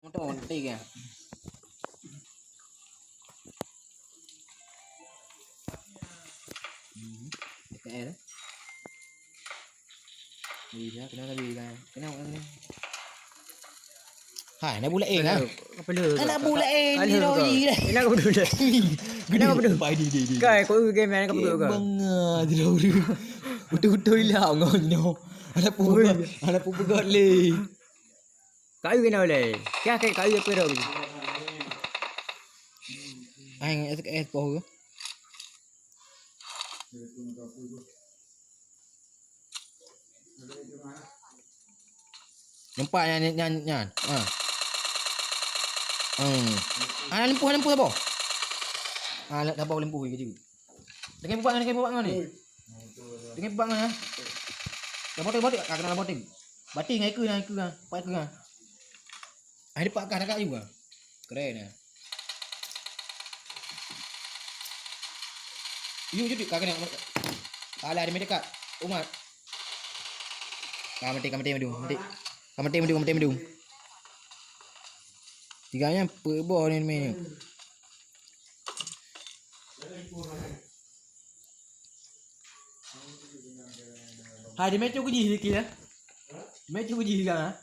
Motor tiga. DPR. Bisa, kenapa bisa? Kenapa ini? Hai, nak bulat kan? Apa lu? Anak bulat ni doi. Kenapa kau berdua? Kenapa berdua? Pai di. Kai, kau game mana kau berdua kau? Bangga doi. Betul-betul lah ngau. Anak pupu god le. Kayu kenapa le? Kaya kayu apa dah? Ai es poh. Nampak nyan. Ha. Lempuh apa? Tak apa lempuh gitu. Dengan buat ngau ni. Dengan buat ngau. Batik, kak kena batik. Batik ngai ke kan. Pak ke kan. Ada pak kak juga. Keren ya. Jadi kak kena. Ala ada dekat. Umat. Kamati medung. Tiganya pebo ni main. Hai, dia macam uji sikit ya. Macam uji kan?